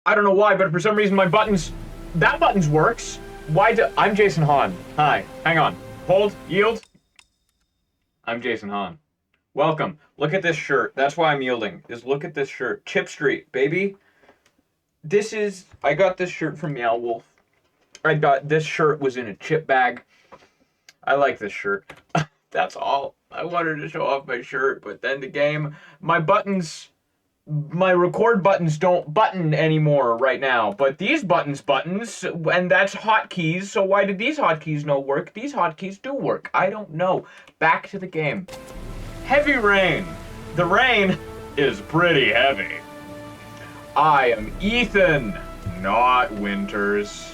I don't know why, but for some reason my buttons... That buttons works. Why do... I'm Jason Hahn. Hi. Hang on. Hold. Yield. I'm Jason Hahn. Welcome. Look at this shirt. That's why I'm yielding. Is look at this shirt. Chip Street, baby. This is... I got this shirt from Meow Wolf. This shirt was in a chip bag. I like this shirt. That's all. I wanted to show off my shirt, but then the game... My buttons... My record buttons don't button anymore right now, but these buttons, and that's hotkeys, so why did these hotkeys not work? These hotkeys do work. I don't know. Back to the game. Heavy rain. The rain is pretty heavy. I am Ethan, not Winters.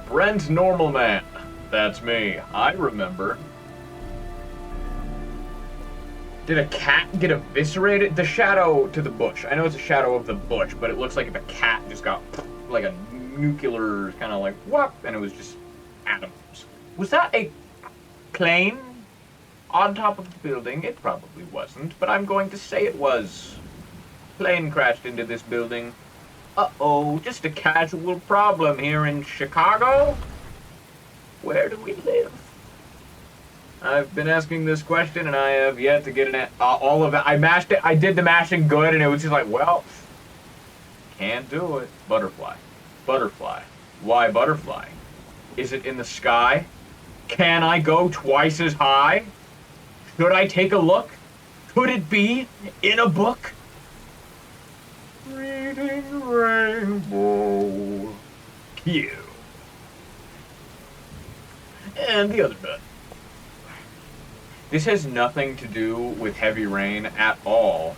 Brent Normal Man. That's me. I remember. Did a cat get eviscerated? The shadow to the bush. I know it's a shadow of the bush, but it looks like if a cat just got like a nuclear kind of like whop, and it was just atoms. Was that a plane on top of the building? It probably wasn't, but I'm going to say it was. Plane crashed into this building. Uh-oh, just a casual problem here in Chicago? Where do we live? I've been asking this question and I have yet to get an all of it. I mashed it. I did the mashing good and it was just like, well, can't do it. Butterfly. Butterfly. Why butterfly? Is it in the sky? Can I go twice as high? Should I take a look? Could it be in a book? Reading rainbow. Cue. And the other bit. This has nothing to do with heavy rain at all.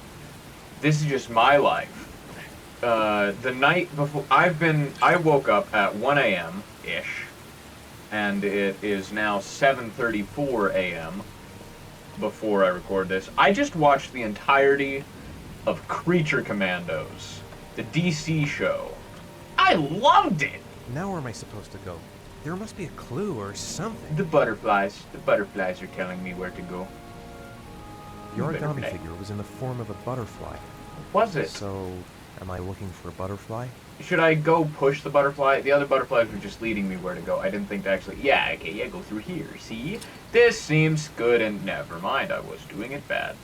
This is just my life. The night before, I woke up at 1 a.m.-ish, and it is now 7:34 a.m. before I record this. I just watched the entirety of Creature Commandos, the DC show. I loved it! Now where am I supposed to go? There must be a clue or something. The butterflies are telling me where to go. The origami figure was in the form of a butterfly. Was it? So, am I looking for a butterfly? Should I go push the butterfly? The other butterflies were just leading me where to go. I didn't think to actually... Yeah, okay, yeah, go through here. See? This seems good and never mind. I was doing it bad.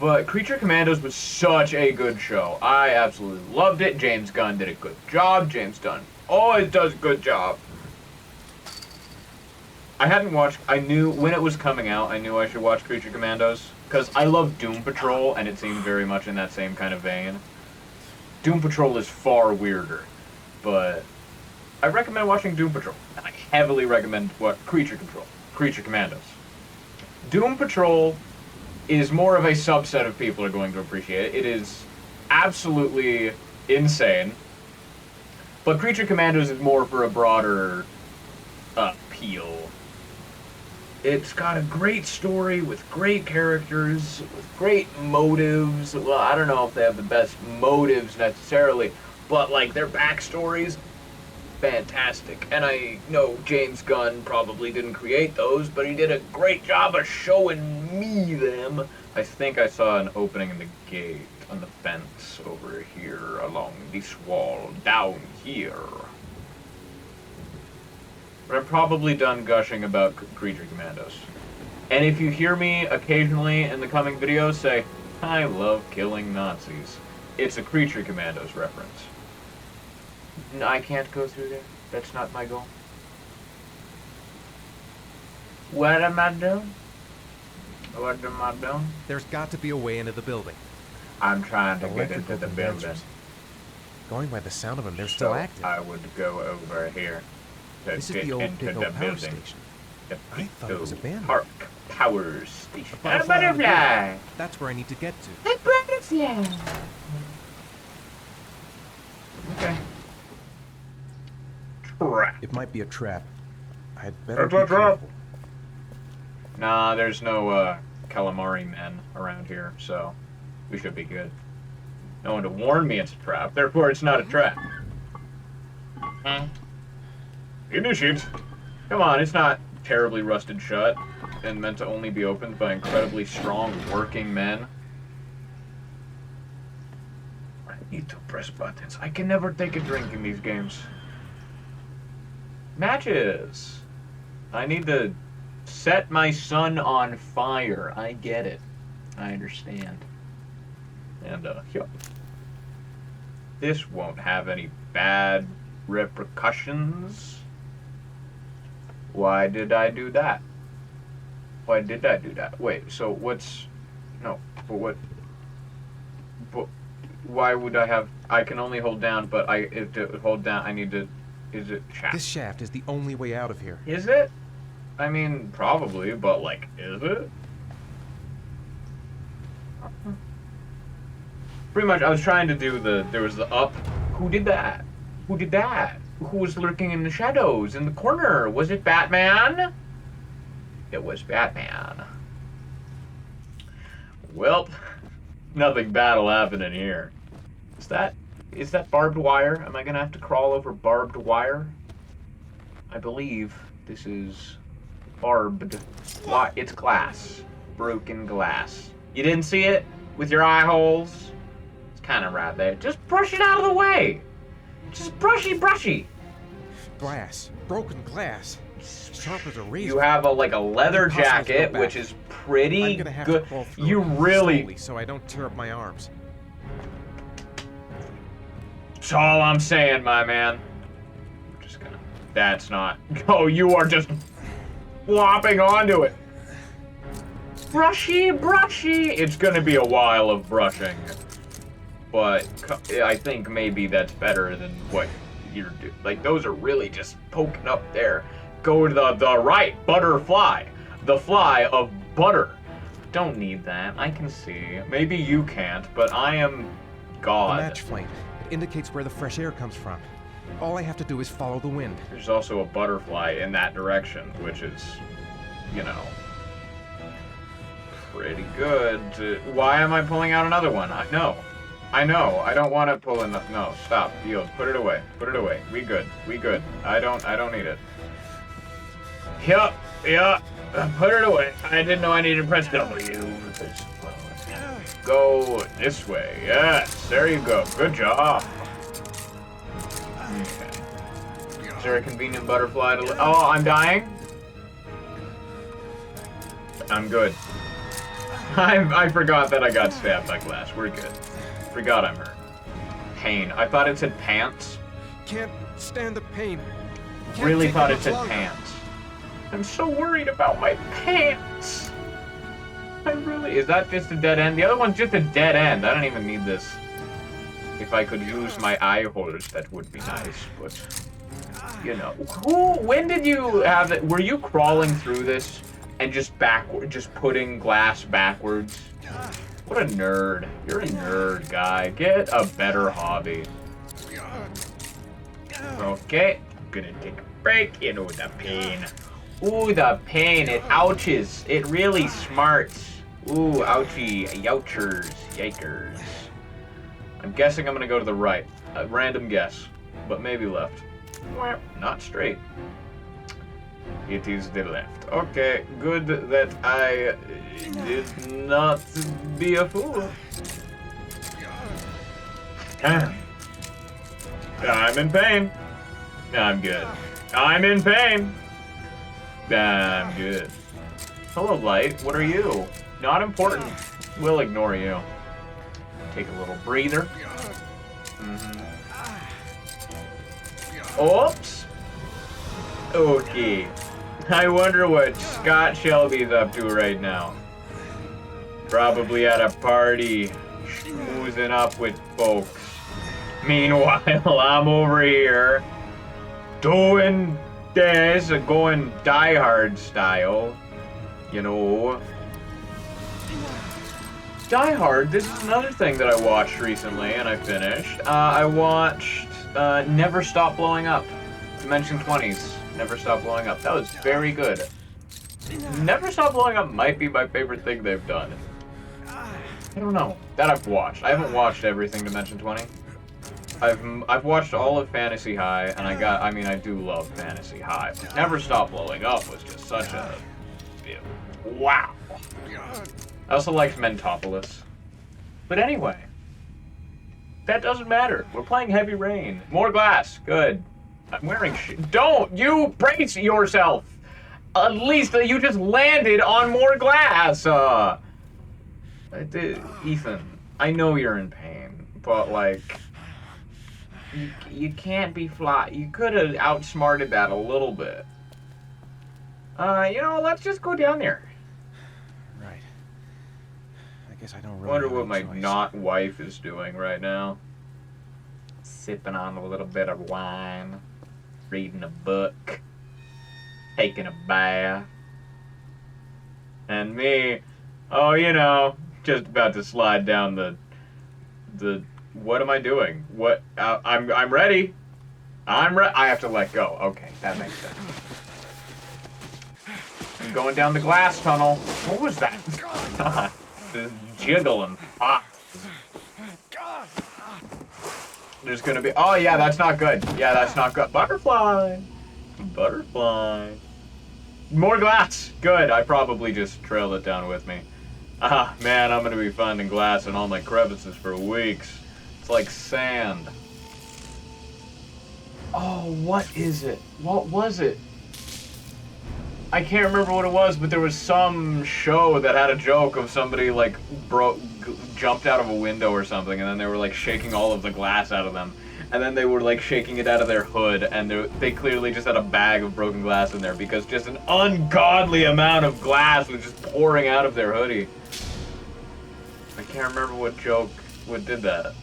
But Creature Commandos was such a good show. I absolutely loved it. James Gunn did a good job. James Gunn always does a good job. I hadn't watched... I knew when it was coming out, I knew I should watch Creature Commandos. Because I love Doom Patrol, and it seemed very much in that same kind of vein. Doom Patrol is far weirder. But I recommend watching Doom Patrol. And I heavily recommend Creature Commandos. Doom Patrol is more of a subset of people are going to appreciate it. It is absolutely insane. But Creature Commandos is more for a broader appeal. It's got a great story with great characters, with great motives. Well, I don't know if they have the best motives necessarily, but like their backstories, fantastic. And I know James Gunn probably didn't create those, but he did a great job of showing me them. I think I saw an opening in the gate on the fence over here along this wall down here. But I'm probably done gushing about Creature Commandos. And if you hear me occasionally in the coming videos say, I love killing Nazis, it's a Creature Commandos reference. No, I can't go through there. That's not my goal. What am I doing? What am I doing? There's got to be a way into the building. I'm trying to get into the building. Going by the sound of them, they're still active. I would go over here to This is get the old into Pico the power building. station. The I thought it was abandoned. Park Power Station. A A butterfly! That's where I need to get to. A butterfly! Okay. Trap. It might be a trap. I'd better It's be a trap. careful. Nah, there's no calamari men around here, so we should be good. No one to warn me it's a trap, therefore it's not a trap. Initiate. Come on, it's not terribly rusted shut and meant to only be opened by incredibly strong working men. I need to press buttons. I can never take a drink in these games. Matches. I need to set my son on fire. I get it. I understand. And, yeah. This won't have any bad repercussions. Why did I do that? Why did I do that? Wait, so what's... No, but what... But why would I have... I can only hold down, but if to hold down, I need to... Is it shaft? This shaft is the only way out of here. Is it? I mean, probably, but, like, is it? Pretty much, I was trying to do the... There was the up. Who did that? Who did that? Who was lurking in the shadows, in the corner? Was it Batman? It was Batman. Well, nothing bad will happen in here. Is that barbed wire? Am I gonna have to crawl over barbed wire? I believe this is barbed wire. It's glass. Broken glass. You didn't see it? With your eye holes? It's kind of right there. Just brush it out of the way. Just brushy. Glass. Broken glass. Sharp as a razor. You have a leather jacket, which is pretty I'm gonna have good. to crawl through You it really... slowly so I don't tear up my arms. That's all I'm saying, my man. I'm just gonna... That's not... Oh, you are just flopping onto it. Brushy. It's gonna be a while of brushing. But I think maybe that's better than what you're doing. Like, those are really just poking up there. Go to the right, butterfly. The fly of butter. Don't need that. I can see. Maybe you can't, but I am God. The match flame. It indicates where the fresh air comes from. All I have to do is follow the wind. There's also a butterfly in that direction, which is, you know, pretty good. Why am I pulling out another one? I know. I don't want to pull in the... No, stop. Yield. Put it away. We good. I don't need it. Yeah. Put it away. I didn't know I needed to press W. Go this way. Yes, there you go. Good job. Okay. Is there a convenient butterfly to... Oh, I'm dying? I'm good. I forgot that I got stabbed by glass. We're good. Forgot I'm hurt. Pain. I thought it said pants. Can't stand the pain. Really thought it said pants. I'm so worried about my pants. I really... Is that just a dead end? The other one's just a dead end. I don't even need this. If I could use my eye holes, that would be nice, but... You know. When did you have it? Were you crawling through this and just putting glass backwards? What a nerd. You're a nerd, guy. Get a better hobby. Okay. I'm gonna take a break. You know, the pain. Ooh, the pain. It ouches. It really smarts. Ooh, ouchie. Youchers. Yikers. I'm guessing I'm gonna go to the right. A random guess. But maybe left. Not straight. It is the left. Okay, good that I did not be a fool. I'm in pain. I'm good. I'm in pain. I'm good. Hello, Light. What are you? Not important. We'll ignore you. Take a little breather. Oops. Okay. I wonder what Scott Shelby's up to right now. Probably at a party, schmoozing up with folks. Meanwhile, I'm over here doing this, going Die Hard style. You know. Die Hard, this is another thing that I watched recently and I finished. I watched Never Stop Blowing Up. Dimension 20s. Never Stop Blowing Up. That was very good. Never Stop Blowing Up might be my favorite thing they've done. I don't know. That I've watched. I haven't watched everything Dimension 20. I've watched all of Fantasy High, and I do love Fantasy High. Never Stop Blowing Up was just such a wow. I also liked Mentopolis. But anyway, that doesn't matter. We're playing Heavy Rain. More glass. Good. I'm wearing Don't you brace yourself. At least you just landed on more glass. Ethan, I know you're in pain, but like, you can't be fly. You could have outsmarted that a little bit. Let's just go down there. Right. I guess I don't really Wonder have what a my choice. not wife is doing right now. Sipping on a little bit of wine, reading a book, taking a bath, and me, just about to slide down the. What am I doing? What? I'm ready. I have to let go. Okay, that makes sense. I'm going down the glass tunnel. What was that? God, this jiggling hot. There's gonna be. Oh yeah, that's not good. Yeah, that's not good. Butterfly. Butterfly. More glass. Good. I probably just trailed it down with me. Man, I'm gonna be finding glass in all my crevices for weeks. It's like sand. Oh, what is it? What was it? I can't remember what it was, but there was some show that had a joke of somebody like jumped out of a window or something, and then they were like shaking all of the glass out of them, and then they were like shaking it out of their hood, and they clearly just had a bag of broken glass in there because just an ungodly amount of glass was just pouring out of their hoodie. I can't remember what did that.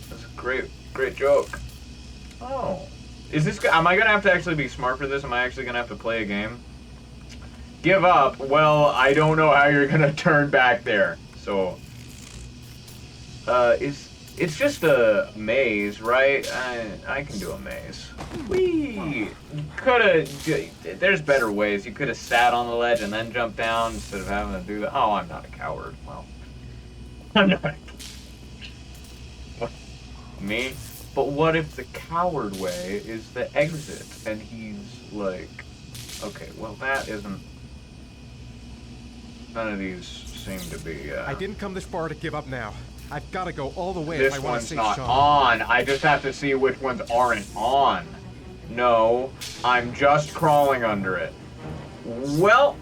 That's a great joke. Oh. Am I gonna have to actually be smart for this? Am I actually gonna have to play a game? Give up. Well, I don't know how you're gonna turn back there. So, it's just a maze, right? I can do a maze. Whee! There's better ways. You could have sat on the ledge and then jumped down instead of having to do that. Oh, I'm not a coward. Well, I'm not. Me? But what if the coward way is the exit and he's like, okay, well that isn't. None of these seem to be. I didn't come this far to give up now. I've got to go all the way This if I want to one's save not Sean. on. I just have to see which ones aren't on. No, I'm just crawling under it. Well,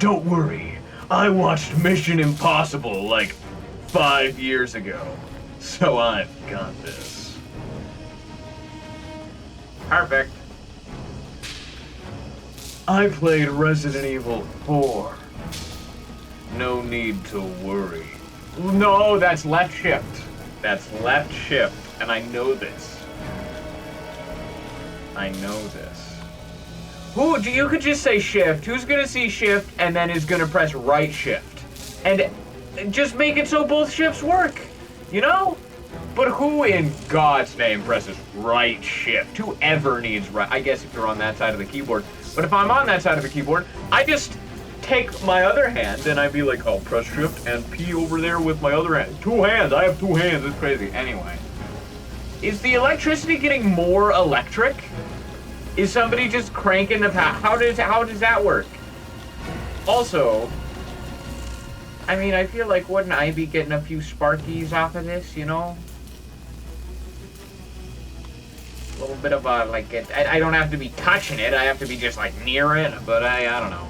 don't worry. I watched Mission Impossible like 5 years ago, so I've got this. Perfect. I played Resident Evil 4. No need to worry. No, that's left shift. That's left shift, and I know this. I know this. You could just say shift. Who's gonna see shift and then is gonna press right shift? And just make it so both shifts work, you know? But who in God's name presses right shift? Who ever needs right? I guess if you're on that side of the keyboard. But if I'm on that side of the keyboard, I just take my other hand and I'd be like, I'll press shift and P over there with my other hand. 2 hands. I have 2 hands. It's crazy. Anyway. Is the electricity getting more electric? Is somebody just cranking the power? How does that work? Also, I mean, I feel like wouldn't I be getting a few sparkies off of this, you know? A little bit of a, like, I don't have to be touching it, I have to be just, like, near it, but I don't know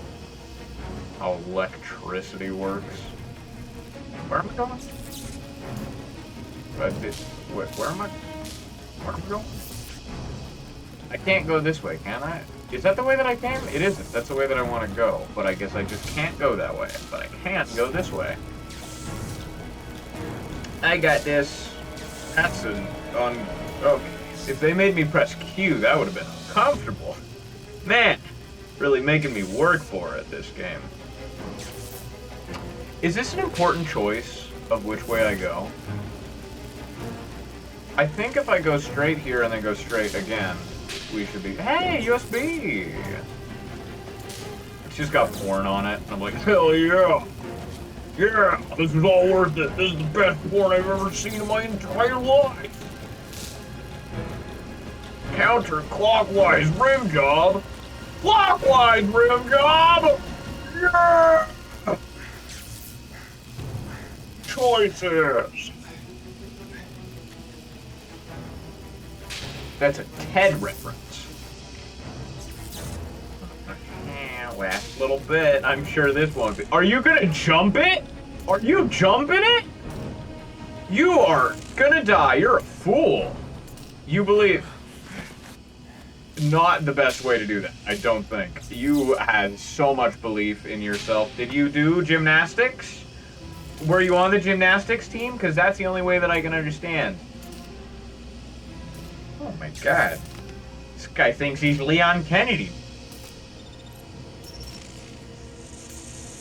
how electricity works. Where am I going? Where am I going? I can't go this way, can I? Is that the way that I came? It isn't. That's the way that I want to go, but I guess I just can't go that way. But I can't go this way. I got this. That's okay. If they made me press Q, that would have been uncomfortable. Man, really making me work for it, this game. Is this an important choice of which way I go? I think if I go straight here and then go straight again, we should be... Hey, USB! It's just got porn on it. I'm like, hell yeah! Yeah, this is all worth it. This is the best porn I've ever seen in my entire life. Counterclockwise rim job. Clockwise rim job. Yeah. Choices. That's a Ted reference. Yeah, last little bit. I'm sure this won't be. Are you gonna jump it? Are you jumping it? You are gonna die. You're a fool. You believe. Not the best way to do that, I don't think. You had so much belief in yourself. Did you do gymnastics? Were you on the gymnastics team? Because that's the only way that I can understand. Oh my god. This guy thinks he's Leon Kennedy.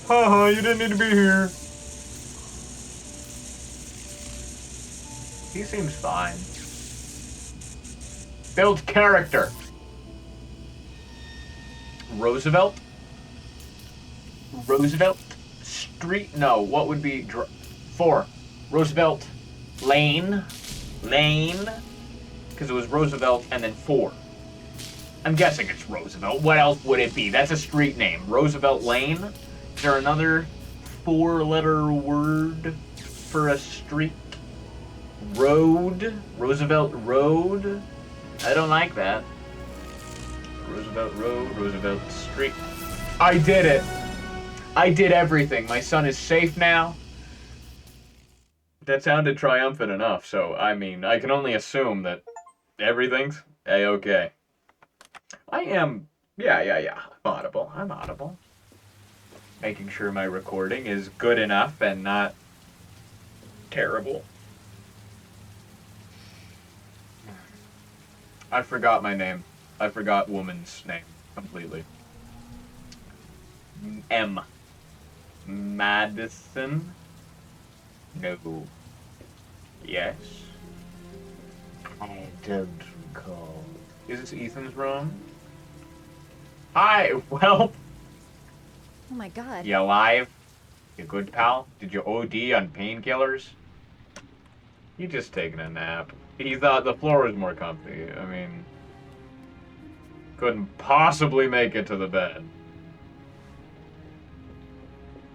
Haha, you didn't need to be here. He seems fine. Build character. Roosevelt? Roosevelt Street? No, what would be 4? Roosevelt Lane? Lane? Because it was Roosevelt and then 4. I'm guessing it's Roosevelt. What else would it be? That's a street name. Roosevelt Lane? Is there another 4-letter word for a street? Road? Roosevelt Road? I don't like that. Roosevelt Road, Roosevelt Street. I did it. I did everything. My son is safe now. That sounded triumphant enough, so, I mean, I can only assume that everything's A-okay. I am, yeah. I'm audible. Making sure my recording is good enough and not terrible. I forgot my name. I forgot woman's name completely. M. Madison? No. Yes. I don't recall. Is this Ethan's room? Hi, well. Oh my god. You alive? You good, pal? Did you OD on painkillers? You just taking a nap. He thought the floor was more comfy. I mean, couldn't possibly make it to the bed.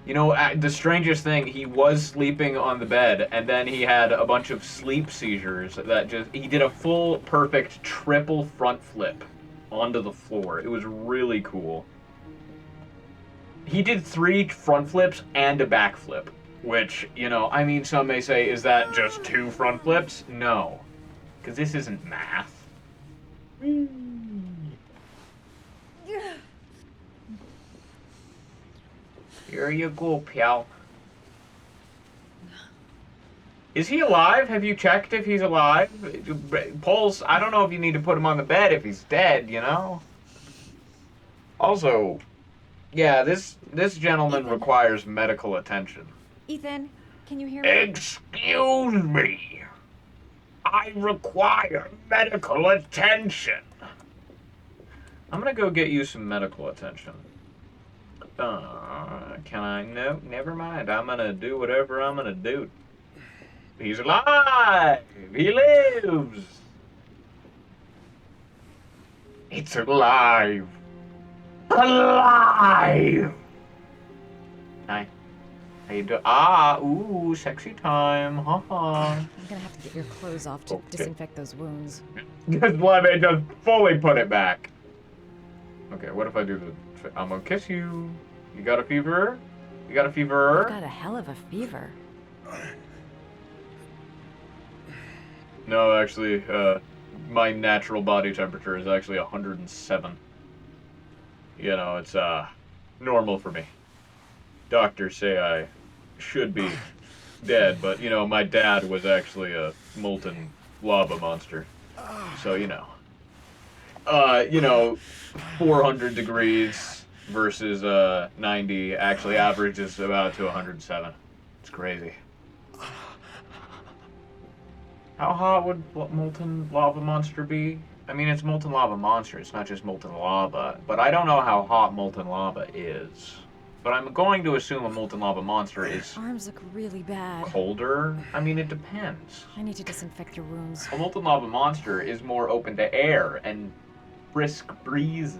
You know, the strangest thing, he was sleeping on the bed, and then he had a bunch of sleep seizures that he did a full, perfect, triple front flip onto the floor. It was really cool. He did 3 front flips and a back flip, which, you know, I mean, some may say, is that just 2 front flips? No, because this isn't math. Here you go, pal. Is he alive? Have you checked if he's alive? Pulse, I don't know if you need to put him on the bed if he's dead, you know? Also, yeah, this gentleman Ethan. requires medical attention. Ethan, can you hear me? Excuse me. I require medical attention. I'm gonna go get you some medical attention. Can I? No, never mind. I'm gonna do whatever I'm gonna do. He's alive! He lives! It's alive! Alive! Hi. How you doing? Ah, ooh, sexy time. Haha. I'm gonna have to get your clothes off to Okay. disinfect those wounds. Just let me just fully put it back. Okay, what if I do the... I'm gonna kiss you. You got a fever? You got a fever? I've got a hell of a fever. No, actually, my natural body temperature is actually 107. You know, it's, normal for me. Doctors say I should be dead, but, you know, my dad was actually a molten lava monster. So, you know, 400 degrees versus 90 actually averages about to 107. It's crazy. How hot would molten lava monster be? I mean, it's molten lava monster. It's not just molten lava. But I don't know how hot molten lava is. but I'm going to assume a molten lava monster is Arms look really bad. colder. I mean, it depends. I need to disinfect your wounds. A molten lava monster is more open to air and brisk breezes.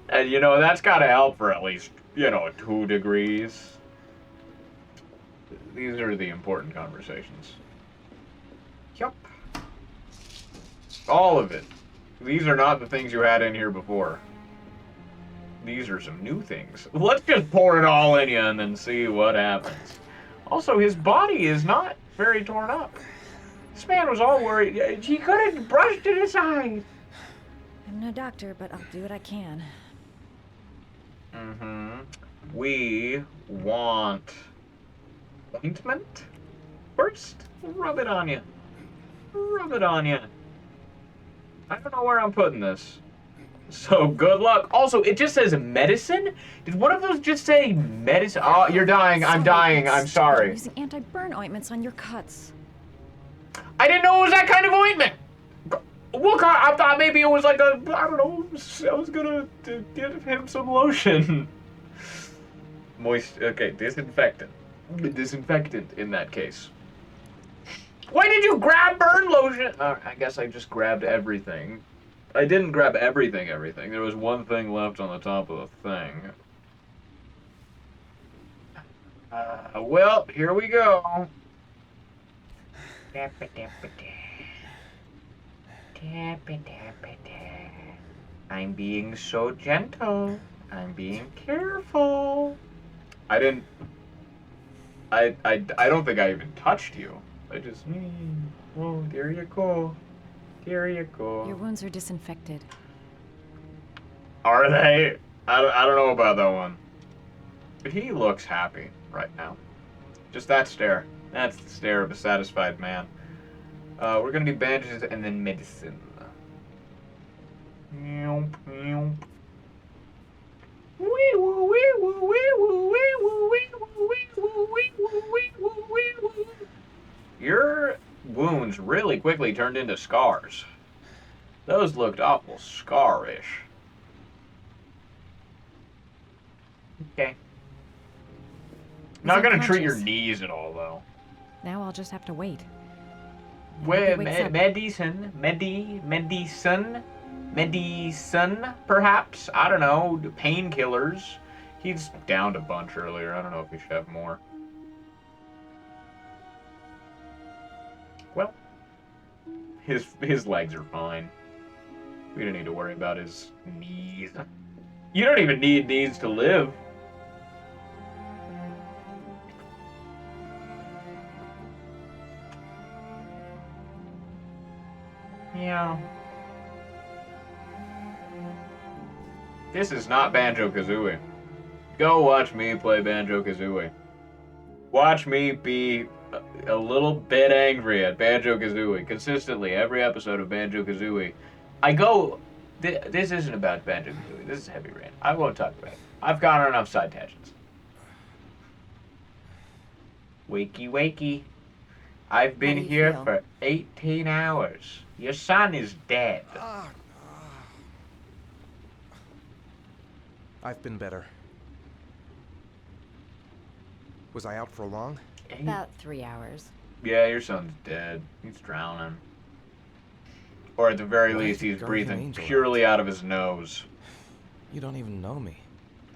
And, you know, that's got to help for at least, 2 degrees. These are the important conversations. Yup. All of it. These are not the things you had in here before. These are some new things. Let's just pour it all in you and then see what happens. Also, his body is not very torn up. This man was all worried. He could have brushed it aside. I'm no doctor, but I'll do what I can. We want ointment first. Rub it on you. Rub it on you. I don't know where I'm putting this. So good luck. Also, it just says medicine. Did one of those just say medicine? Oh, you're dying. I'm dying. I'm I'm sorry. using anti-burn ointments on your cuts. I didn't know it was that kind of ointment. Look, I thought maybe it was like a, I don't know, I was gonna give him some lotion. Moist, okay, disinfectant. Disinfectant in that case. Why did you grab burn lotion? I guess I just grabbed everything. I didn't grab everything. There was one thing left on the top of the thing. Well, here we go. I'm being so gentle. I'm being careful. I don't think I even touched you. I just, oh, there you go. There you go. Your wounds are disinfected. Are they? I don't know about that one. But he looks happy right now. Just that stare. That's the stare of a satisfied man. We're gonna do bandages and then medicine. Your wounds really quickly turned into scars. Those looked awful scarish. Okay. Not gonna treat your unconscious. knees at all, though. Now I'll just have to wait. Well, wakes up. medicine, perhaps. I don't know. Painkillers. He's downed a bunch earlier. I don't know if we should have more. Well, his legs are fine. We don't need to worry about his knees. You don't even need knees to live. Yeah. This is not Banjo-Kazooie. Go watch me play Banjo-Kazooie. Watch me be a little bit angry at Banjo-Kazooie consistently every episode of Banjo-Kazooie. I go, this isn't about Banjo-Kazooie. This is Heavy Rain. I won't talk about it. I've gone on enough side tangents. Wakey, wakey. I've been do you here feel? for 18 hours. Your son is dead. I've been better. Was I out for long? About 3 hours. Yeah, your son's dead. He's drowning. Or at the very Why least, is the he's guardian breathing angel purely out of his nose. You don't even know me.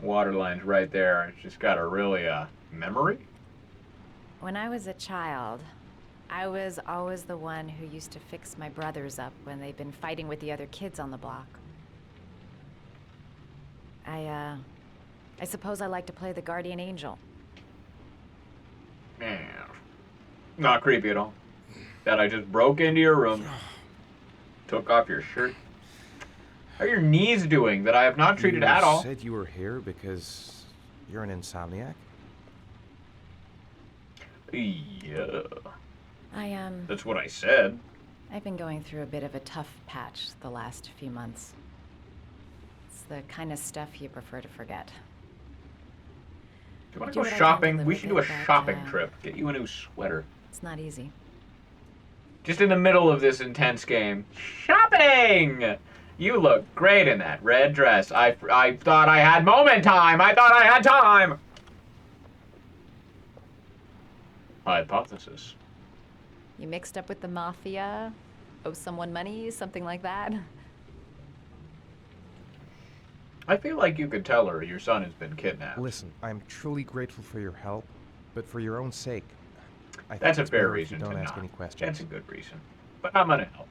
Waterline's right there. It's just got a really, memory? When I was a child, I was always the one who used to fix my brothers up when they'd been fighting with the other kids on the block. I suppose I like to play the guardian angel. Yeah. Not creepy at all. That I just broke into your room, took off your shirt. How are your knees doing that I have not treated at all? You said you were here because you're an insomniac? Yeah. That's what I said. I've been going through a bit of a tough patch the last few months. It's the kind of stuff you prefer to forget. Do you want Do to go what I can to shopping? live We with should it, do a but, shopping trip. Get you a new sweater. It's not easy. Just in the middle of this intense game. Shopping! You look great in that red dress. I thought I had moment time. I thought I had time. Hypothesis. You mixed up with the mafia? Owe someone money? Something like that? I feel like you could tell her your son has been kidnapped. Listen, I'm truly grateful for your help, but for your own sake, I That's think a it's fair better if reason you don't to ask not. any questions. That's a good reason. But I'm gonna help.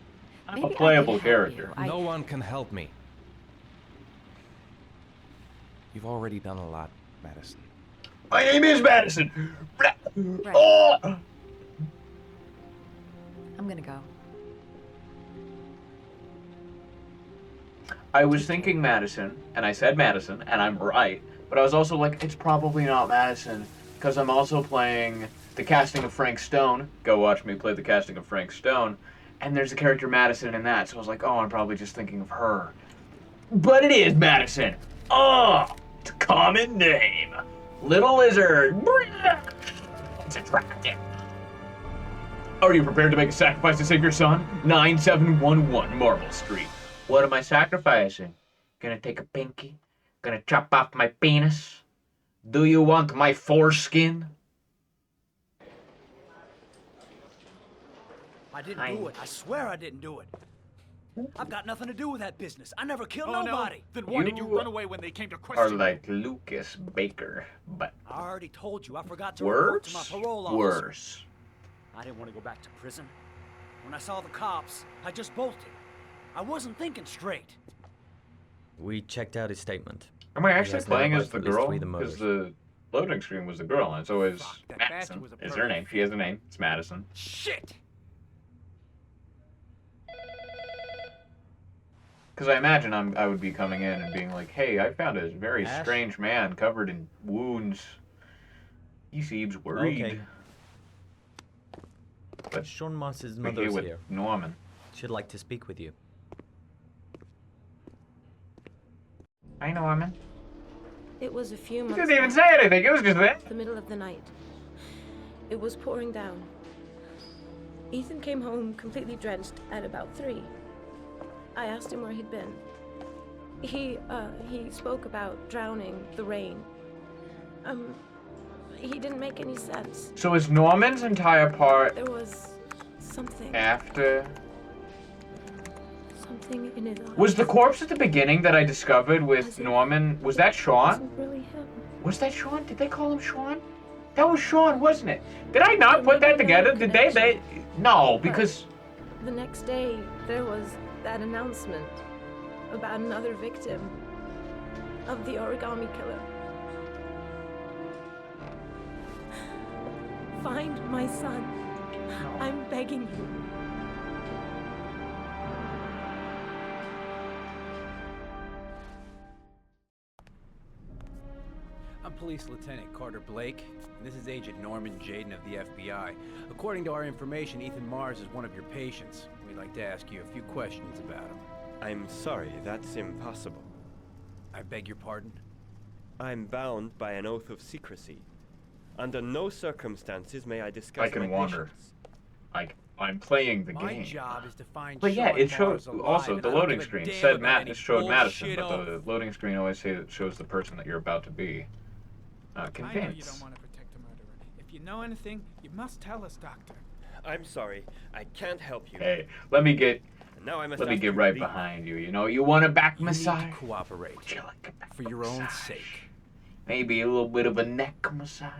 I'm Maybe a I playable could help character. you. No one can help me. You've already done a lot, Madison. My name is Madison. Right. Oh! I'm gonna go. I was thinking Madison, and I said Madison, and I'm right. But I was also like, it's probably not Madison, because I'm also playing the casting of Frank Stone. Go watch me play the casting of Frank Stone. And there's the character Madison in that, so I was like, oh, I'm probably just thinking of her. But it is Madison. Oh, it's a common name. Little lizard. It's attractive. Are you prepared to make a sacrifice to save your son? 9711 Marble Street. What am I sacrificing? Gonna take a pinky? Gonna chop off my penis? Do you want my foreskin? I didn't do it. I swear I didn't do it. I've got nothing to do with that business. I never killed nobody. No? Then why did you You run away when they came to Are question you? like Lucas Baker, but I already told you. I forgot to report to my worse? parole officer. Worse. I didn't want to go back to prison. When I saw the cops, I just bolted. I wasn't thinking straight. We checked out his statement. Am I He actually has playing never as the at least girl? three of the Because murders. the loading screen was the girl, and it's always Fuck, that bastard Madison was a is her pervert. name. She has a name. It's Madison. Shit! Because I imagine I would be coming in and being like, hey, I found a very Ash? strange man covered in wounds. He seems worried. Okay. But Sean Moss's we're mother here is with here. Norman. She'd like to speak with you. Hi, Norman. It was a few He months didn't even back, say anything. It was just there. the middle of the night. It was pouring down. Ethan came home completely drenched at about 3. I asked him where he'd been. He spoke about drowning, the rain. He didn't make any sense. So is Norman's entire part There was something after... in his eyes. Was the corpse at the beginning that I discovered with Norman, was that It Sean? wasn't really him. Was that Sean? Did they call him Sean? That was Sean, wasn't it? Did I not put that together? Did they? No, because... The next day, there was that announcement about another victim of the origami killer. Find my son. I'm begging you. I'm Police Lieutenant Carter Blake, and this is Agent Norman Jaden of the FBI. According to our information, Ethan Mars is one of your patients. We'd like to ask you a few questions about him. I'm sorry, that's impossible. I beg your pardon? I'm bound by an oath of secrecy. Under no circumstances may I discuss I can my wander. patients. I'm playing the My game. job is to find But yeah, Sean it shows Mars alive, also and the I don't loading give a screen damn said about any it showed Madison, bullshit but oath. the loading screen always shows the person that you're about to be I know you convinced. don't want to protect a murderer. If you know anything, you must tell us, Doctor. I'm sorry, I can't help you. Hey, let me get And now I must let me ask get you to right leave. behind you. You know, you want a back You need massage? to cooperate, Would you like a back for your own massage? sake. Maybe a little bit of a neck massage.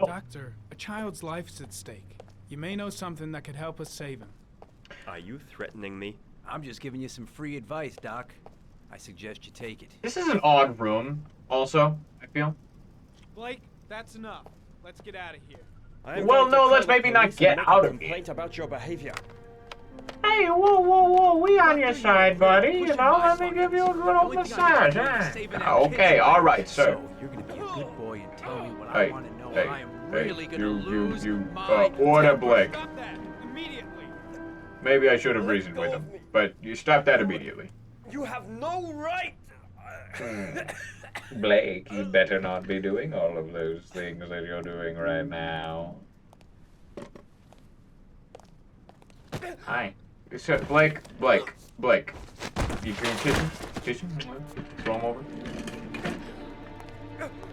Oh. Doctor, a child's life's at stake. You may know something that could help us save him. Are you threatening me? I'm just giving you some free advice, Doc. I suggest you take it. This is an odd room. Also, I feel. Blake, that's enough. Let's get out of here. I am Well, going to no, call let's the maybe not police and get make a out of complaint about your behavior. Hey, whoa, we on your Doctor, side, buddy. You pushing know, my let me give you a buttons. good The old only thing I massage, can do is huh? save an Okay, kid's all life. right, sir. So, you're gonna be a good boy and tell me what Hey, I want to know, hey, or I am hey, really gonna lose you, my order temper. Blake. Stop that immediately. Maybe I should have Let reasoned go with of him, me. but you stop that immediately. You have no right! Blake, you better not be doing all of those things that you're doing right now. Hi. So, Blake. You can kiss him, throw him over.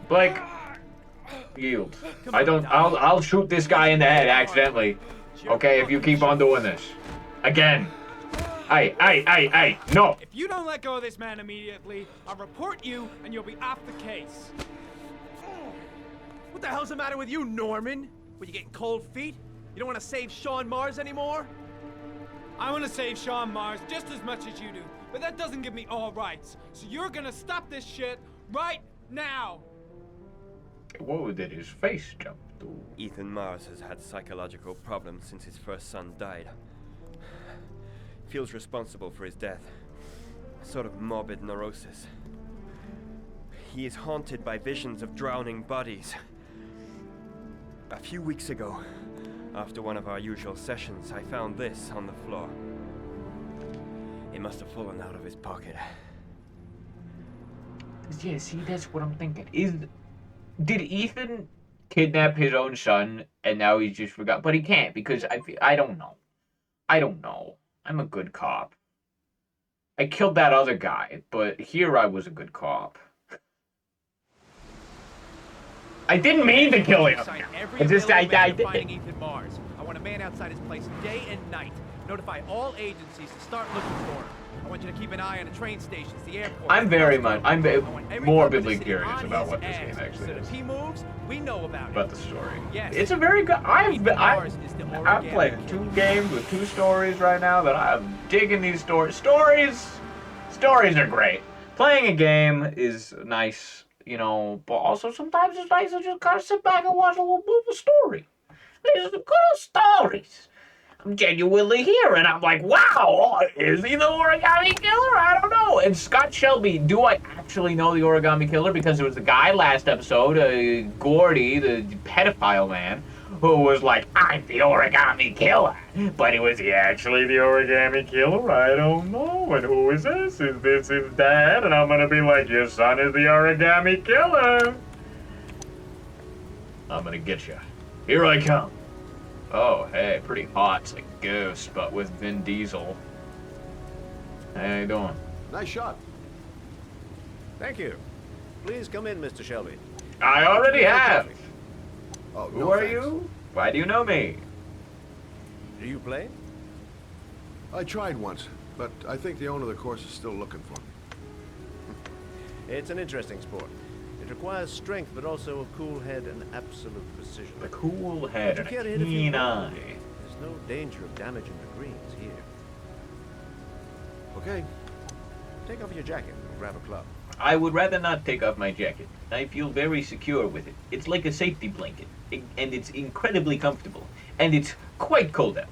Blake, yield. I'll shoot this guy in the head accidentally. Okay, if you keep on doing this. Again. Hey, no. If you don't let go of this man immediately, I'll report you and you'll be off the case. What the hell's the matter with you, Norman? Were you getting cold feet? You don't want to save Sean Mars anymore? I want to save Sean Mars just as much as you do, but that doesn't give me all rights. So you're gonna stop this shit right now. Whoa, did his face jump to? Ethan Mars has had psychological problems since his first son died. Feels responsible for his death. A sort of morbid neurosis. He is haunted by visions of drowning bodies. A few weeks ago, after one of our usual sessions, I found this on the floor. It must have fallen out of his pocket. Yeah, see, that's what I'm thinking. Did Ethan kidnap his own son and now he's just forgot? But he can't because I don't know. I'm a good cop. I killed that other guy, but here I was a good cop. I didn't mean to kill him. I Finding Ethan Mars. I want a man outside his place day and night. Notify all agencies to start looking for him. I want you to keep an eye on the train stations, the airport. I'm morbidly curious about what this game actually so is. if he moves, we know about About the story. Yes. It's a very good. I've played 2 games with 2 stories right now that I'm digging these stories. Stories are great. Playing a game is nice, you know, but also sometimes it's nice to just kind of sit back and watch a little bit of a story. These are some good old stories. I'm genuinely here, and I'm like, wow, is he the origami killer? I don't know. And Scott Shelby, do I actually know the origami killer? Because there was a guy last episode, Gordy, the pedophile man, who was like, I'm the origami killer. But was he actually the origami killer? I don't know. And who is this? Is this his dad? And I'm gonna be like, your son is the origami killer. I'm gonna get you. Here I come. Oh, hey, pretty hot. It's like Ghost, but with Vin Diesel. Hey, how you doing? Nice shot. Thank you. Please come in, Mr. Shelby. I already have. Oh, Who no, are thanks. you? Why do you know me? Do you play? I tried once, but I think the owner of the course is still looking for me. It's an interesting sport. It requires strength, but also a cool head and absolute precision. A cool head and But you a can't hit a few keen balls. eye. There's no danger of damaging the greens here. Okay. Take off your jacket and grab a club. I would rather not take off my jacket. I feel very secure with it. It's like a safety blanket, and it's incredibly comfortable, and it's quite cold out.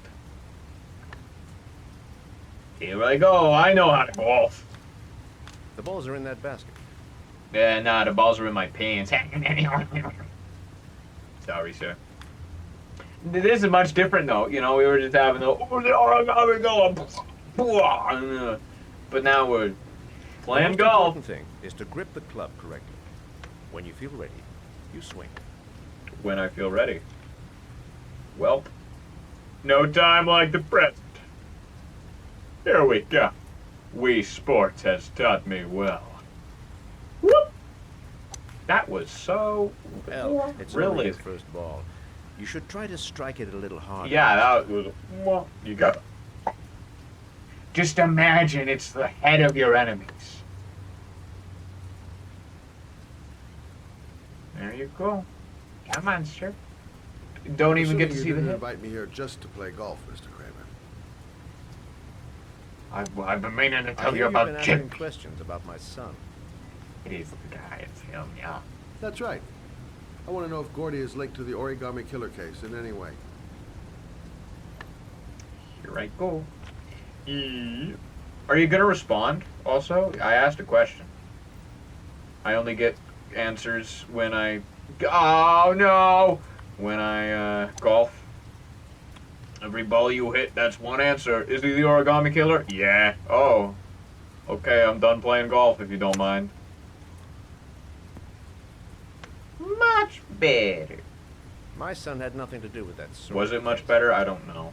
Here I go. I know how to golf. The balls are in that basket. Yeah, nah, the balls are in my pants. Sorry, sir. This is much different, though. You know, we were just having the but now we're playing the most golf. important thing is to grip the club correctly. When you feel ready, you swing. When I feel ready. Welp. No time like the present. Here we go. Wii Sports has taught me well. Whoop! That was so Well, it's only really. your first ball. You should try to strike it a little harder. Yeah, that was. You got it. Just imagine it's the head of your enemies. There you go. Come on, sir. Don't even get to see the You didn't hit. invite me here just to play golf, Mr. Kramer. I've been meaning to I tell hear you you've been about asking Chip. questions about my son. It is the guy. It's him, yeah. That's right. I want to know if Gordy is linked to the origami killer case in any way. Here I go. Are you gonna respond? Also, I asked a question. I only get answers when I. Oh no! When I golf. Every ball you hit, that's one answer. Is he the origami killer? Yeah. Oh. Okay, I'm done playing golf if you don't mind. Much better. My son had nothing to do with that sword. Was it much better? I don't know.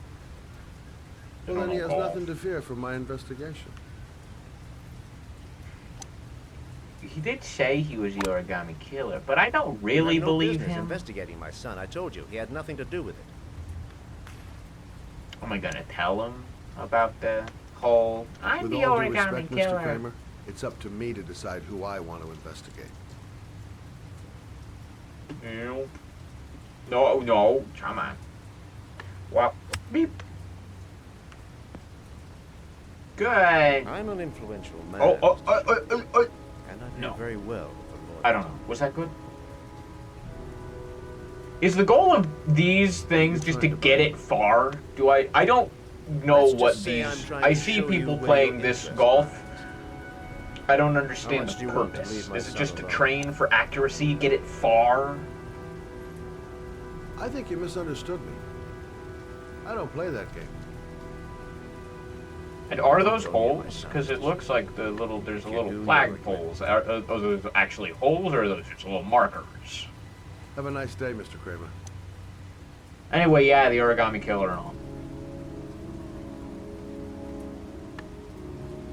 Well, then he has nothing to fear from my investigation. He did say he was the origami killer, but I don't really believe him. Investigating my son. I told you, he had nothing to do with it. Am I gonna tell him about the whole I'm With the all due origami respect, killer? Mr. Kramer, it's up to me to decide who I want to investigate. No, come on. Well, beep. Good. I'm an influential man. Oh. And I do No. very well with the lawyers. I don't know. Was that good? Is the goal of these things just to get it far? I don't know Let's just what say I'm these... trying I to see show you people where playing your this interests golf. lie. I don't understand much the do you want to purpose. leave my Is it son just to alone? train for accuracy, get it far? I think you misunderstood me. I don't play that game. And are those Don't get my holes? son. Because it looks like there's a You little do flag your poles. Are those actually holes, or are those just little markers? Have a nice day, Mr. Kramer. Anyway, yeah, the origami killer and all.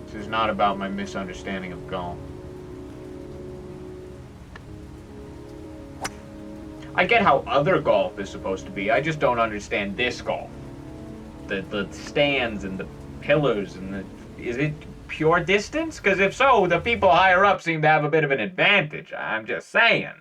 This is not about my misunderstanding of golf. I get how other golf is supposed to be. I just don't understand this golf. The stands and the pillars and the... Is it pure distance? Because if so, the people higher up seem to have a bit of an advantage. I'm just saying.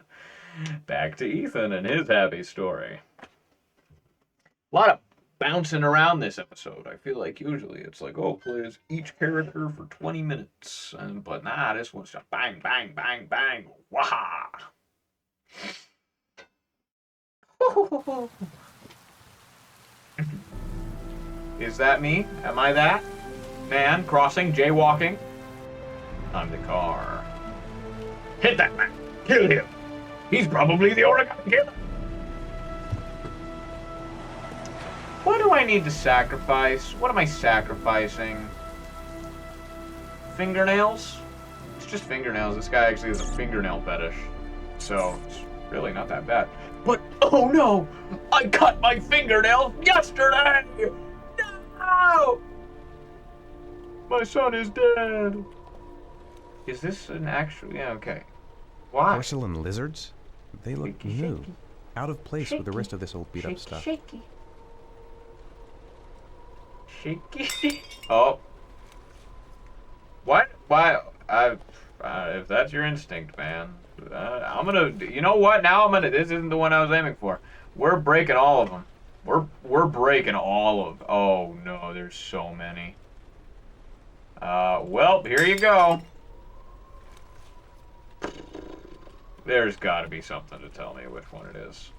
Back to Ethan and his happy story. A lot of bouncing around this episode. I feel like usually it's like, oh, plays each character for 20 minutes. But nah, this one's just bang, bang, bang, bang. Waha! Is that me? Am I that? Man crossing, jaywalking? I'm the car. Hit that man! Kill him! He's probably the origami killer! What do I need to sacrifice? What am I sacrificing? Fingernails? It's just fingernails. This guy actually has a fingernail fetish. So, it's really not that bad. But, oh no! I cut my fingernails yesterday! No! My son is dead. Is this an actual... Yeah, okay. Why? Porcelain lizards? They look Shaky, new. shaky. Out of place with the Shaky. rest of this old beat-up stuff. Shaky. Shaky. Oh. What? Why? If that's your instinct, man, I'm gonna. You know what? Now I'm gonna. This isn't the one I was aiming for. We're breaking all of them. We're breaking all of. Oh no, there's so many. Well, here you go. There's got to be something to tell me which one it is.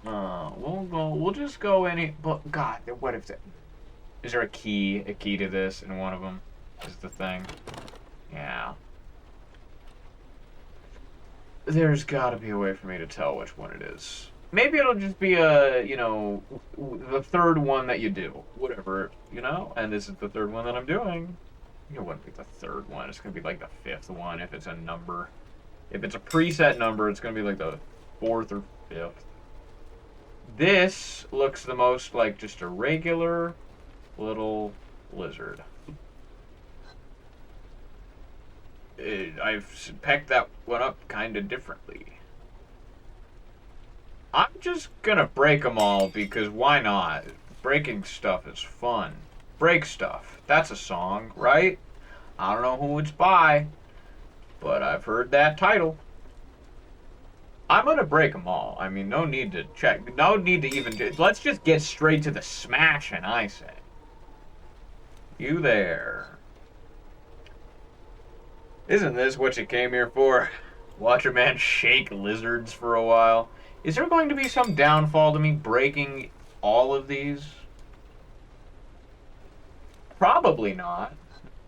We'll just go any. But God, what if that? Is there a key to this in one of them? Is the thing? Yeah. There's got to be a way for me to tell which one it is. Maybe it'll just be the third one that you do, whatever, And this is the third one that I'm doing. It wouldn't be the third one. It's gonna be like the fifth one if it's a number. If it's a preset number, it's gonna be like the fourth or fifth. This looks the most like just a regular little lizard. I've pecked that one up kind of differently. I'm just gonna break them all because why not? Breaking stuff is fun. Break stuff. That's a song, right? I don't know who it's by, but I've heard that title. I'm gonna break them all. I mean, no need to check. No need to even... Let's just get straight to the smashing, I say. You there. Isn't this what you came here for? Watch a man shake lizards for a while. Is there going to be some downfall to me breaking all of these? Probably not.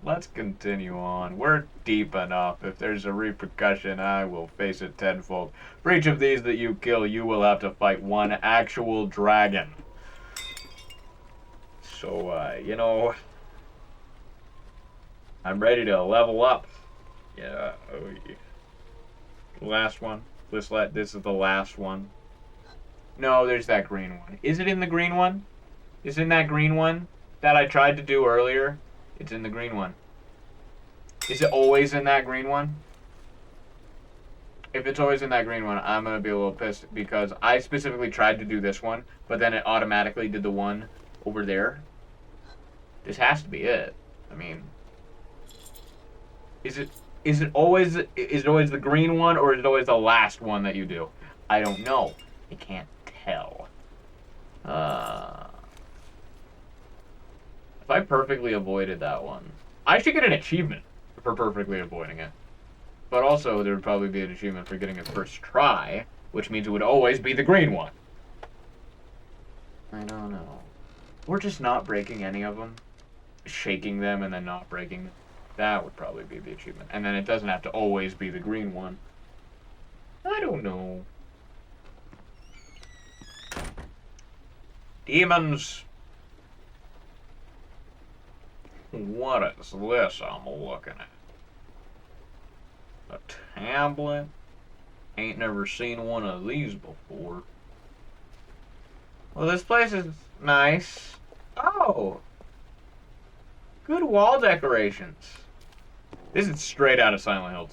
Let's continue on. We're deep enough. If there's a repercussion, I will face it tenfold. For each of these that you kill, you will have to fight one actual dragon. So, I'm ready to level up. Yeah, oh yeah. Last one. This is the last one. No, there's that green one. Is it in the green one? is in that green one that I tried to do earlier. It's in the green one. Is it always in that green one? If it's always in that green one, I'm going to be a little pissed because I specifically tried to do this one, but then it automatically did the one over there. This has to be it. I mean, is it always the green one, or is it always the last one that you do? I don't know. I can't tell. If I perfectly avoided that one, I should get an achievement for perfectly avoiding it. But also, there would probably be an achievement for getting it first try, which means it would always be the green one. I don't know. Or just not breaking any of them. Shaking them and then not breaking them. That would probably be the achievement. And then it doesn't have to always be the green one. I don't know. Demons. What is this I'm looking at? A tablet? Ain't never seen one of these before. Well, this place is nice. Oh! Good wall decorations. This is straight out of Silent Hill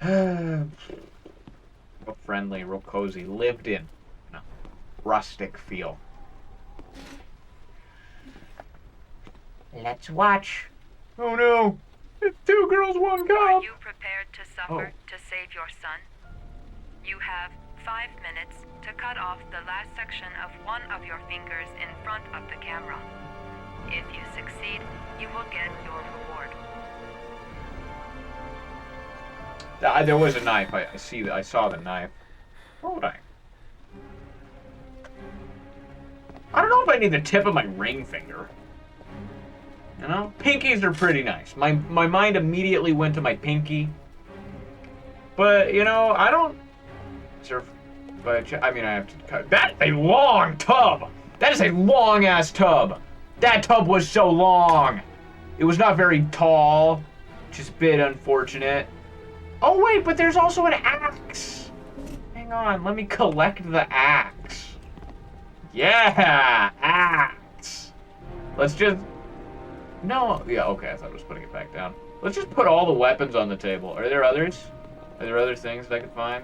2. Real friendly, real cozy, lived in. You know, rustic feel. Let's watch. Oh no! It's 2 girls, 1 cop! Are you prepared to suffer to save your son? You have 5 minutes to cut off the last section of one of your fingers in front of the camera. If you succeed, you will get your reward. There was a knife. I saw the knife. What would I? I don't know if I need the tip of my ring finger. You know? Pinkies are pretty nice. My mind immediately went to my pinky. But, you know, I don't... But, I mean, I have to cut... That's a long tub! That is a long-ass tub! That tub was so long! It was not very tall. Which is a bit unfortunate. Oh, wait, but there's also an axe! Hang on, let me collect the axe. Yeah! Axe! Let's just... No, yeah, okay, I thought I was putting it back down. Let's just put all the weapons on the table. Are there others? Are there other things that I could find?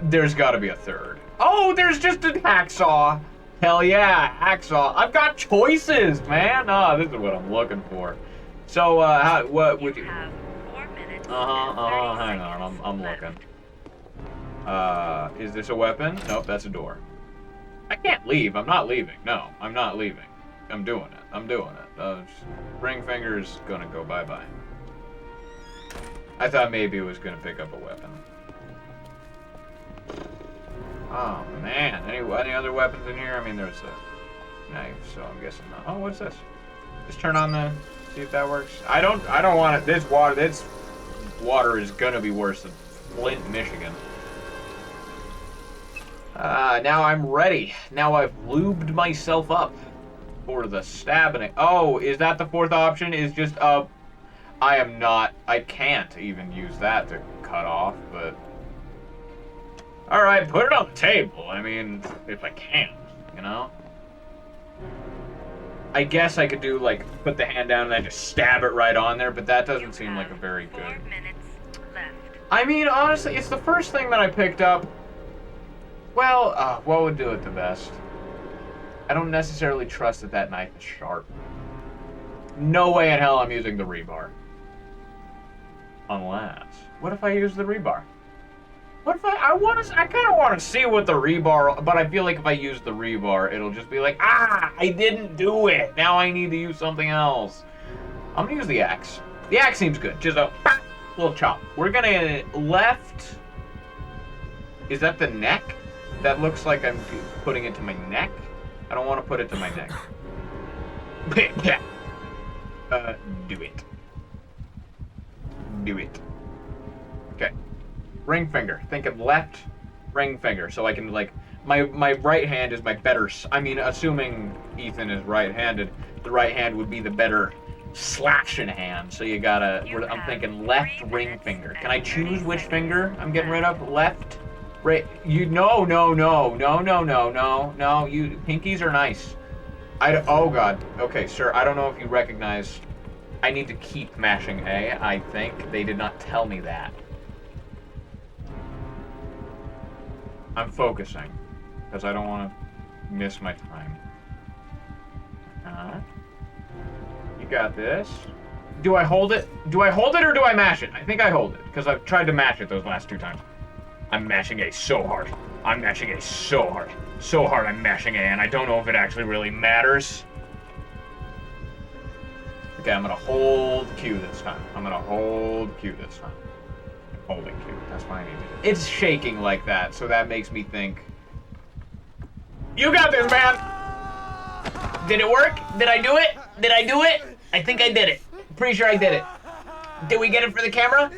There's gotta be a third. Oh, there's just a hacksaw! Hell yeah, hacksaw. I've got choices, man! Oh, this is what I'm looking for. So, what would you... have 4 minutes hang on, I'm looking. Is this a weapon? Nope, that's a door. I can't leave, I'm not leaving. No, I'm not leaving. I'm doing it. I'm doing it. Ring finger's gonna go bye-bye. I thought maybe it was gonna pick up a weapon. Oh man, any other weapons in here? I mean, there's a knife, so I'm guessing not. Oh, what's this? Just turn on the, see if that works. I don't want it. This water is gonna be worse than Flint, Michigan. Now I'm ready. Now I've lubed myself up for the stabbing. Oh, is that the 4th option? Is just, I can't even use that to cut off, but... Alright, put it on the table. I mean, if I can, you know? I guess I could do, like, put the hand down and then just stab it right on there, but that doesn't seem like a very good... 4 minutes left. I mean, honestly, it's the first thing that I picked up. Well, what would do it the best? I don't necessarily trust that that knife is sharp. No way in hell I'm using the rebar. Unless... What if I use the rebar? What if I kind of want to see what the rebar... But I feel like if I use the rebar, it'll just be like, I didn't do it! Now I need to use something else. I'm gonna use the axe. The axe seems good. Just a little chop. We're gonna left... Is that the neck? That looks like I'm putting it to my neck. I don't want to put it to my neck. Do it. Do it. Okay. Ring finger. Think of left ring finger. So I can, like, my right hand is my better... I mean, assuming Ethan is right-handed, the right hand would be the better slashing hand. So you gotta... I'm thinking left ring finger. Can I choose which finger I'm getting rid of? Left? Right, you, no, no, no, no, no, no, no, no, you, pinkies are nice. Oh god, okay, sir, I don't know if you recognize, I need to keep mashing A, I think. They did not tell me that. I'm focusing, because I don't want to miss my time. You got this. Do I hold it? Do I hold it or do I mash it? I think I hold it, because I've tried to mash it those last 2 times. I'm mashing A so hard. I'm mashing A so hard. So hard I'm mashing A, and I don't know if it actually really matters. Okay, I'm gonna hold Q this time. I'm gonna hold Q this time. Holding Q, that's what I need to do. It's shaking like that, so that makes me think. You got this, man! Did it work? Did I do it? Did I do it? I think I did it. Pretty sure I did it. Did we get it for the camera?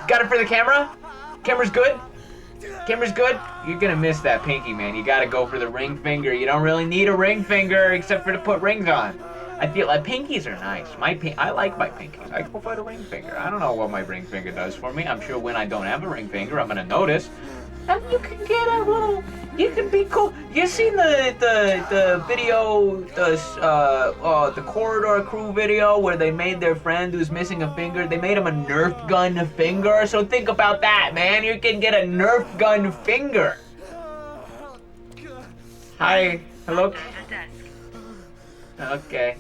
Got it for the camera? Camera's good? Camera's good? You're gonna miss that pinky, man. You gotta go for the ring finger. You don't really need a ring finger except for to put rings on. I feel like pinkies are nice. I like my pinkies. I go for the ring finger. I don't know what my ring finger does for me. I'm sure when I don't have a ring finger, I'm gonna notice. And you can get a little. You can be cool. You seen the video, the Corridor Crew video where they made their friend who's missing a finger. They made him a Nerf gun finger. So think about that, man. You can get a Nerf gun finger. Hi. Hello. Okay.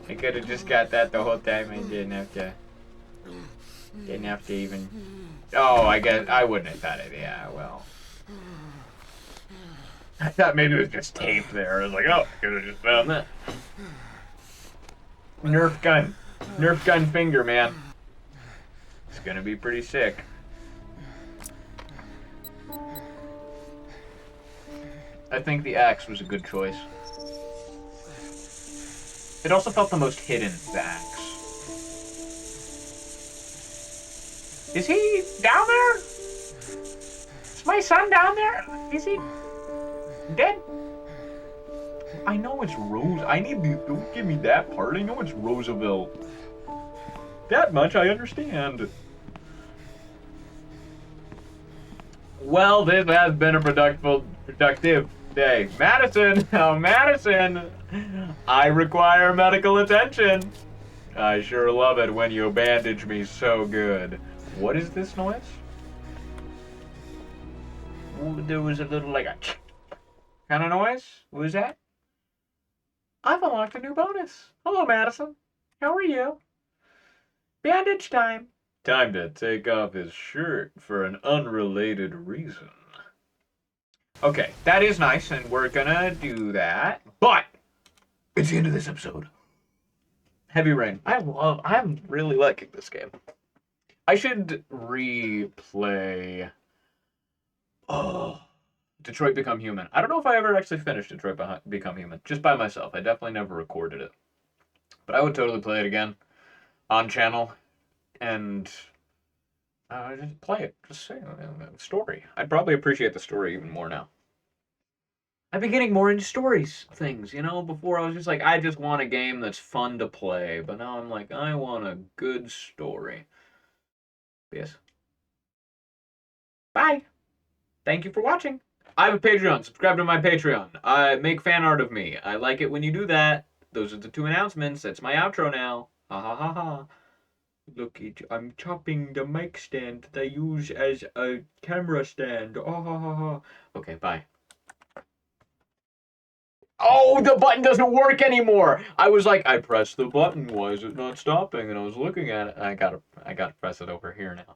I could have just got that the whole time. I didn't have to. Didn't have to even. Oh, I guess I wouldn't have thought it. Yeah, well. I thought maybe it was just tape there. I was like, oh, I could have just found that. Nerf gun. Nerf gun finger, man. It's gonna be pretty sick. I think the axe was a good choice. It also felt the most hidden, the axe. Is he down there? Is my son down there? Is he dead? I know it's Rose. I need the. Don't give me that part. I know it's Roosevelt. That much I understand. Well, this has been a productive day. Madison! Oh, Madison! I require medical attention. I sure love it when you bandage me so good. What is this noise? Ooh, there was a little like a kind of noise. What was that? I've unlocked a new bonus. Hello, Madison. How are you? Bandage time. Time to take off his shirt for an unrelated reason. Okay, that is nice, and we're gonna do that. But it's the end of this episode. Heavy Rain. I'm really liking this game. I should replay. Oh, Detroit Become Human. I don't know if I ever actually finished Detroit Become Human. Just by myself. I definitely never recorded it. But I would totally play it again on channel and just play it. Just say story. I'd probably appreciate the story even more now. I've been getting more into stories things, you know? Before I was just like, I just want a game that's fun to play. But now I'm like, I want a good story. Yes. Bye. Thank you for watching. I have a Patreon. Subscribe to my Patreon. Make fan art of me. I like it when you do that. Those are the 2 announcements. That's my outro now. Ha ha ha ha. Look, I'm chopping the mic stand that I use as a camera stand. Oh ha ha ha. Okay, bye. Oh, the button doesn't work anymore. I was like, I pressed the button. Why is it not stopping? And I was looking at it. I gotta press it over here now.